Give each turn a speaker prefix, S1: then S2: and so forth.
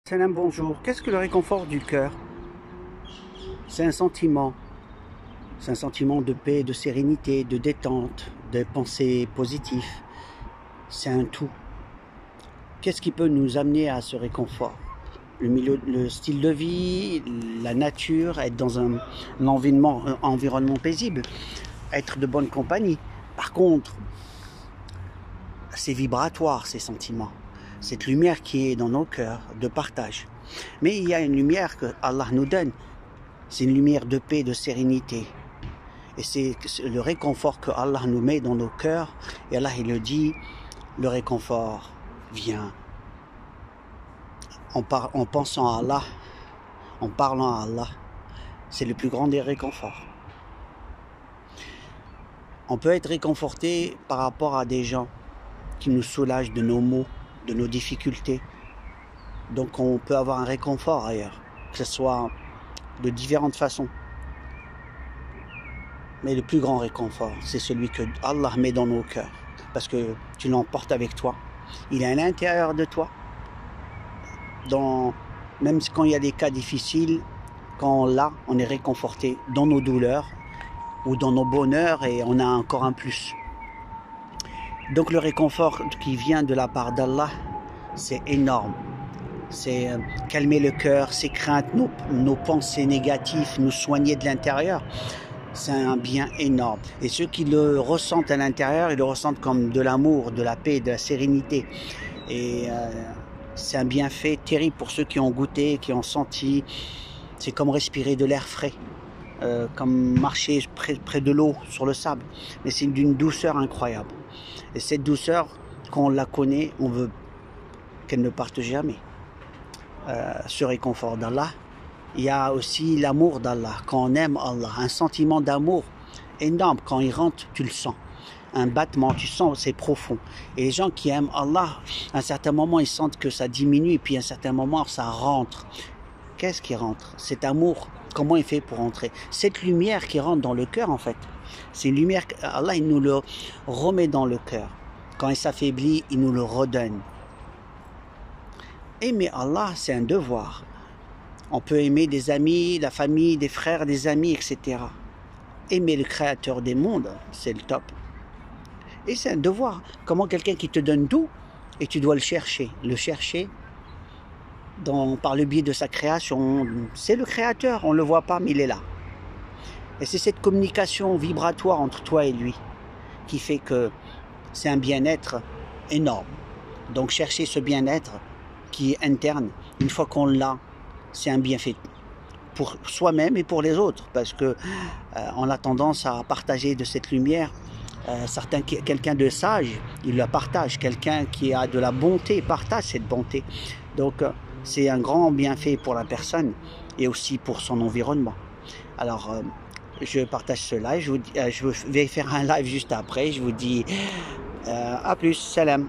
S1: Salam, bonjour. Qu'est-ce que le réconfort du cœur? C'est un sentiment. C'est un sentiment de paix, de sérénité, de détente, de pensée positive. C'est un tout. Qu'est-ce qui peut nous amener à ce réconfort? Le style de vie, la nature, être dans un environnement paisible, être de bonne compagnie. Par contre, c'est vibratoire ces sentiments. Cette lumière qui est dans nos cœurs de partage. Mais il y a une lumière que Allah nous donne. C'est une lumière de paix, de sérénité. Et c'est le réconfort que Allah nous met dans nos cœurs. Et Allah, il le dit, le réconfort vient. En pensant à Allah, en parlant à Allah, c'est le plus grand des réconforts. On peut être réconforté par rapport à des gens qui nous soulagent de nos maux, de nos difficultés. Donc on peut avoir un réconfort ailleurs, que ce soit de différentes façons. Mais le plus grand réconfort, c'est celui que Allah met dans nos cœurs, parce que tu l'emportes avec toi. Il est à l'intérieur de toi. Même quand il y a des cas difficiles, quand on l'a, on est réconforté dans nos douleurs ou dans nos bonheurs et on a encore un plus. Donc le réconfort qui vient de la part d'Allah, c'est énorme. C'est calmer le cœur, ses craintes, nos pensées négatives, nous soigner de l'intérieur. C'est un bien énorme. Et ceux qui le ressentent à l'intérieur, ils le ressentent comme de l'amour, de la paix, de la sérénité. Et c'est un bienfait terrible pour ceux qui ont goûté, qui ont senti. C'est comme respirer de l'air frais, comme marcher près de l'eau, sur le sable. Mais c'est d'une douceur incroyable. Et cette douceur, quand on la connaît, on veut qu'elle ne parte jamais. Ce réconfort d'Allah, il y a aussi l'amour d'Allah. Quand on aime Allah, un sentiment d'amour énorme. Quand il rentre, tu le sens. Un battement, tu sens, c'est profond. Et les gens qui aiment Allah, à un certain moment, ils sentent que ça diminue, et puis à un certain moment, ça rentre. Qu'est-ce qui rentre? Cet amour, comment il fait pour rentrer? Cette lumière qui rentre dans le cœur, en fait. C'est une lumière qu'Allah, il nous le remet dans le cœur. Quand il s'affaiblit, il nous le redonne. Aimer Allah, c'est un devoir. On peut aimer des amis, la famille, des frères, des amis, etc. Aimer le créateur des mondes, c'est le top. Et c'est un devoir. Comment quelqu'un qui te donne tout, et tu dois le chercher par le biais de sa création. C'est le créateur, on ne le voit pas, mais il est là. Et c'est cette communication vibratoire entre toi et lui qui fait que c'est un bien-être énorme. Donc chercher ce bien-être qui est interne, une fois qu'on l'a, c'est un bienfait pour soi-même et pour les autres, parce que on a tendance à partager de cette lumière. Quelqu'un de sage, il la partage. Quelqu'un qui a de la bonté partage cette bonté. Donc c'est un grand bienfait pour la personne et aussi pour son environnement. Alors je partage cela, je vais faire un live juste après. Je vous dis à plus, salam.